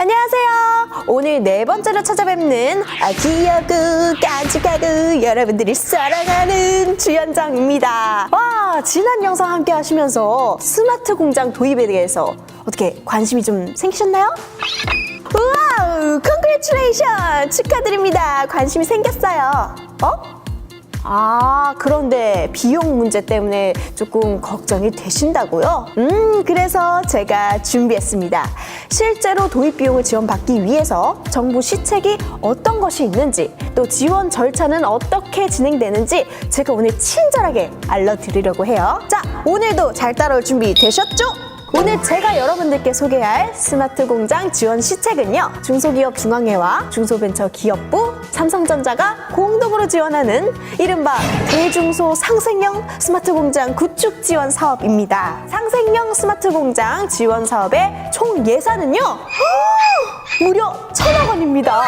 안녕하세요. 오늘 네 번째로 찾아뵙는 귀엽고 깜찍하고 여러분들이 사랑하는 주연정입니다. 와, 지난 영상 함께 하시면서 스마트 공장 도입에 대해서 어떻게 관심이 좀 생기셨나요? 와우, 컨그레츄레이션! 축하드립니다. 관심이 생겼어요. 그런데 비용 문제 때문에 조금 걱정이 되신다고요? 그래서 제가 준비했습니다. 실제로 도입 비용을 지원받기 위해서 정부 시책이 어떤 것이 있는지, 또 지원 절차는 어떻게 진행되는지 제가 오늘 친절하게 알려드리려고 해요. 자, 오늘도 잘 따라올 준비 되셨죠? 오늘 제가 여러분들께 소개할 스마트 공장 지원 시책은요, 중소기업 중앙회와 중소벤처기업부, 삼성전자가 공동으로 지원하는 이른바 대중소 상생형 스마트 공장 구축 지원 사업입니다. 상생형 스마트 공장 지원 사업의 총 예산은요, 무려 1,000억 원입니다.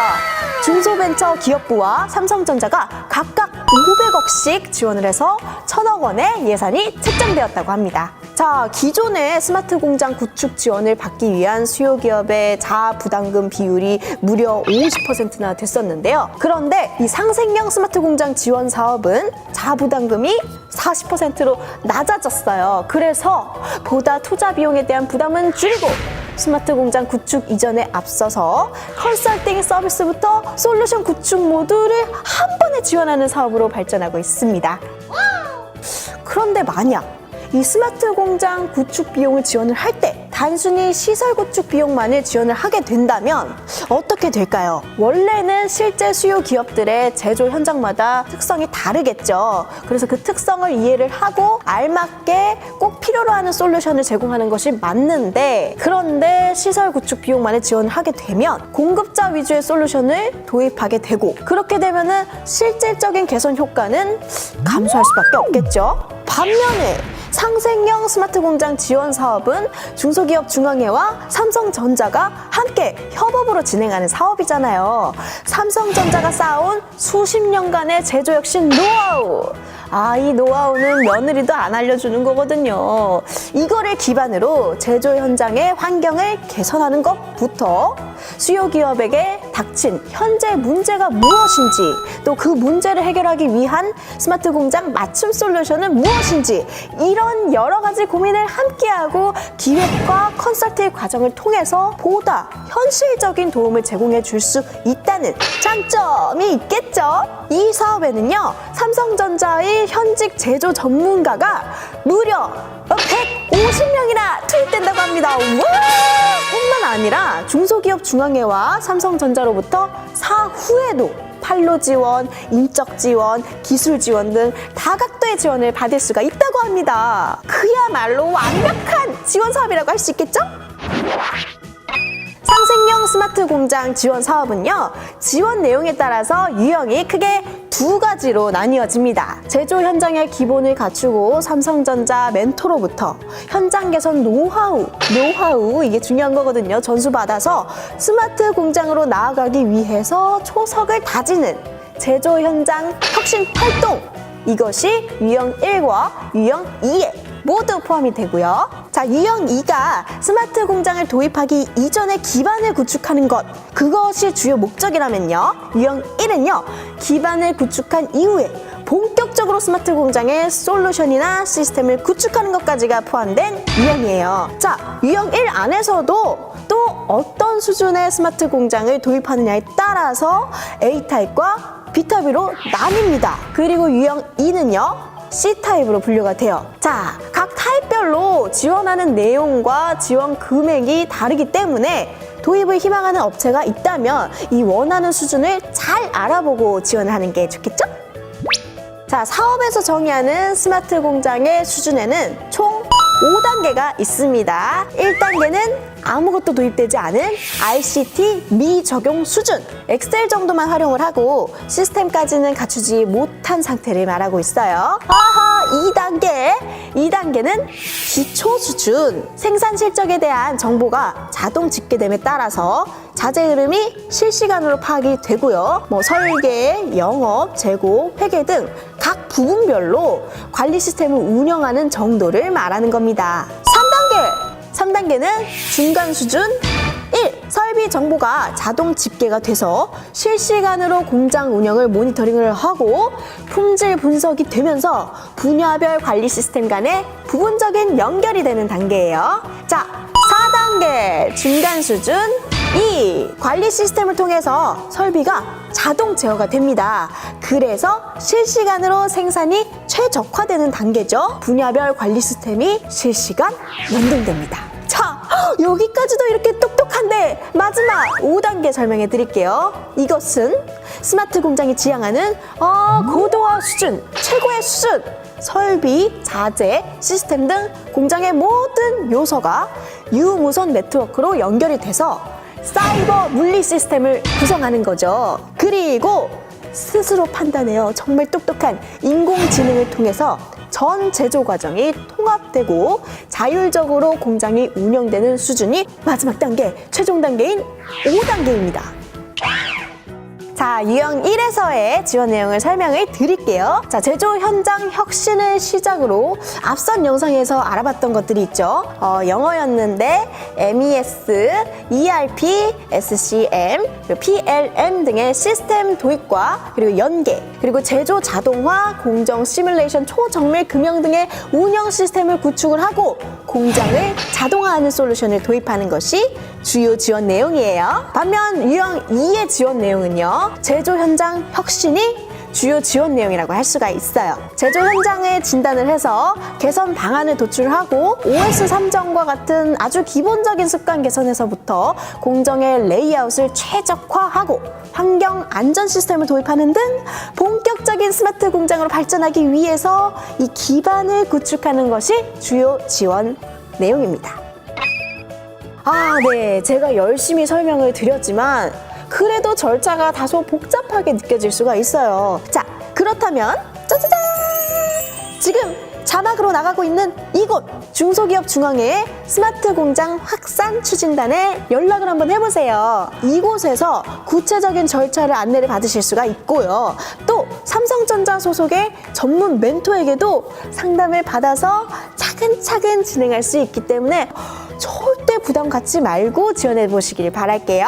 중소벤처기업부와 삼성전자가 각각 500억씩 지원을 해서 1,000억 원의 예산이 책정되었다고 합니다. 자, 기존의 스마트 공장 구축 지원을 받기 위한 수요기업의 자부담금 비율이 무려 50%나 됐었는데요. 그런데 이 상생형 스마트 공장 지원 사업은 자부담금이 40%로 낮아졌어요. 그래서 보다 투자 비용에 대한 부담은 줄이고 스마트 공장 구축 이전에 앞서서 컨설팅 서비스부터 솔루션 구축 모두를 한 번에 지원하는 사업으로 발전하고 있습니다. 그런데 만약 이 스마트 공장 구축 비용을 지원을 할 때 단순히 시설 구축 비용만을 지원을 하게 된다면 어떻게 될까요? 원래는 실제 수요 기업들의 제조 현장마다 특성이 다르겠죠. 그래서 그 특성을 이해를 하고 알맞게 꼭 필요로 하는 솔루션을 제공하는 것이 맞는데, 그런데 시설 구축 비용만을 지원을 하게 되면 공급자 위주의 솔루션을 도입하게 되고, 그렇게 되면은 실질적인 개선 효과는 감소할 수밖에 없겠죠. 반면에 상생형 스마트 공장 지원 사업은 중소기업 중앙회와 삼성전자가 함께 협업으로 진행하는 사업이잖아요. 삼성전자가 쌓아온 수십 년간의 제조 혁신 노하우, 이 노하우는 며느리도 안 알려주는 거거든요. 이거를 기반으로 제조 현장의 환경을 개선하는 것부터 수요 기업에게 닥친 현재 문제가 무엇인지, 또 그 문제를 해결하기 위한 스마트 공장 맞춤 솔루션은 무엇인지, 이런 여러 가지 고민을 함께하고 기획과 컨설팅 과정을 통해서 보다 현실적인 도움을 제공해 줄 수 있다는 장점이 있겠죠. 이 사업에는요, 삼성전자의 현직 제조 전문가가 무려 150명이나 투입된다고 합니다. 와! 뿐만 아니라 중소기업 중앙회와 삼성전자로부터 사후에도 판로 지원, 인적 지원, 기술 지원 등 다각도의 지원을 받을 수가 있다고 합니다. 그야말로 완벽한 지원 사업이라고 할 수 있겠죠? 상생형 스마트 공장 지원 사업은요, 지원 내용에 따라서 유형이 크게 두 가지로 나뉘어집니다. 제조 현장의 기본을 갖추고 삼성전자 멘토로부터 현장 개선 노하우 이게 중요한 거거든요. 전수받아서 스마트 공장으로 나아가기 위해서 초석을 다지는 제조 현장 혁신 활동, 이것이 유형 1과 유형 2에 모두 포함이 되고요. 자, 유형 2가 스마트 공장을 도입하기 이전에 기반을 구축하는 것, 그것이 주요 목적이라면요, 유형 1은요, 기반을 구축한 이후에 본격적으로 스마트 공장의 솔루션이나 시스템을 구축하는 것까지가 포함된 유형이에요. 자, 유형 1 안에서도 또 어떤 수준의 스마트 공장을 도입하느냐에 따라서 A타입과 B타입으로 나뉩니다. 그리고 유형 2는요, C타입으로 분류가 돼요. 자, 각 타입별로 지원하는 내용과 지원 금액이 다르기 때문에 도입을 희망하는 업체가 있다면 이 원하는 수준을 잘 알아보고 지원을 하는 게 좋겠죠? 자, 사업에서 정의하는 스마트 공장의 수준에는 총 5단계가 있습니다. 1단계는 아무것도 도입되지 않은 ICT 미적용 수준, 엑셀 정도만 활용을 하고 시스템까지는 갖추지 못한 상태를 말하고 있어요. 2단계는 기초 수준, 생산 실적에 대한 정보가 자동 집계됨에 따라서 자재 흐름이 실시간으로 파악이 되고요. 설계, 영업, 재고, 회계 등 각 부분별로 관리 시스템을 운영하는 정도를 말하는 겁니다. 3단계는 중간 수준 1, 설비 정보가 자동 집계가 돼서 실시간으로 공장 운영을 모니터링을 하고 품질 분석이 되면서 분야별 관리 시스템 간의 부분적인 연결이 되는 단계예요. 자, 4단계 중간 수준 2. 관리 시스템을 통해서 설비가 자동 제어가 됩니다. 그래서 실시간으로 생산이 최적화되는 단계죠. 분야별 관리 시스템이 실시간 연동됩니다. 자, 여기까지도 이렇게 똑똑한데 마지막 5단계 설명해 드릴게요. 이것은 스마트 공장이 지향하는 고도화 수준, 최고의 수준. 설비, 자재, 시스템 등 공장의 모든 요소가 유무선 네트워크로 연결이 돼서 사이버 물리 시스템을 구성하는 거죠. 그리고 스스로 판단해요. 정말 똑똑한 인공지능을 통해서 전 제조 과정이 통합되고 자율적으로 공장이 운영되는 수준이 마지막 단계, 최종 단계인 5단계입니다. 자, 유형 1에서의 지원 내용을 설명을 드릴게요. 자, 제조 현장 혁신을 시작으로 앞선 영상에서 알아봤던 것들이 있죠. 영어였는데 MES, ERP, SCM, 그리고 PLM 등의 시스템 도입과 그리고 연계, 그리고 제조 자동화, 공정 시뮬레이션, 초정밀 금형 등의 운영 시스템을 구축을 하고 공장을 자동화하는 솔루션을 도입하는 것이 주요 지원 내용이에요. 반면 유형 2의 지원 내용은요, 제조 현장 혁신이 주요 지원 내용이라고 할 수가 있어요. 제조 현장에 진단을 해서 개선 방안을 도출하고 OS 3점과 같은 아주 기본적인 습관 개선에서부터 공정의 레이아웃을 최적화하고 환경 안전 시스템을 도입하는 등 본격적인 스마트 공장으로 발전하기 위해서 이 기반을 구축하는 것이 주요 지원 내용입니다. 네. 제가 열심히 설명을 드렸지만 그래도 절차가 다소 복잡하게 느껴질 수가 있어요. 자, 그렇다면 짜자잔! 지금 자막으로 나가고 있는 이곳 중소기업 중앙회 스마트 공장 확산 추진단에 연락을 한번 해보세요. 이곳에서 구체적인 절차를 안내를 받으실 수가 있고요. 또 삼성전자 소속의 전문 멘토에게도 상담을 받아서 차근차근 진행할 수 있기 때문에 절대 부담 갖지 말고 지원해 보시길 바랄게요.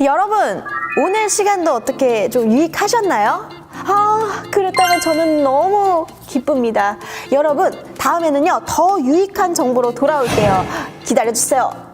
여러분, 오늘 시간도 어떻게 좀 유익하셨나요? 그랬다면 저는 너무 기쁩니다. 여러분, 다음에는요, 더 유익한 정보로 돌아올게요. 기다려주세요.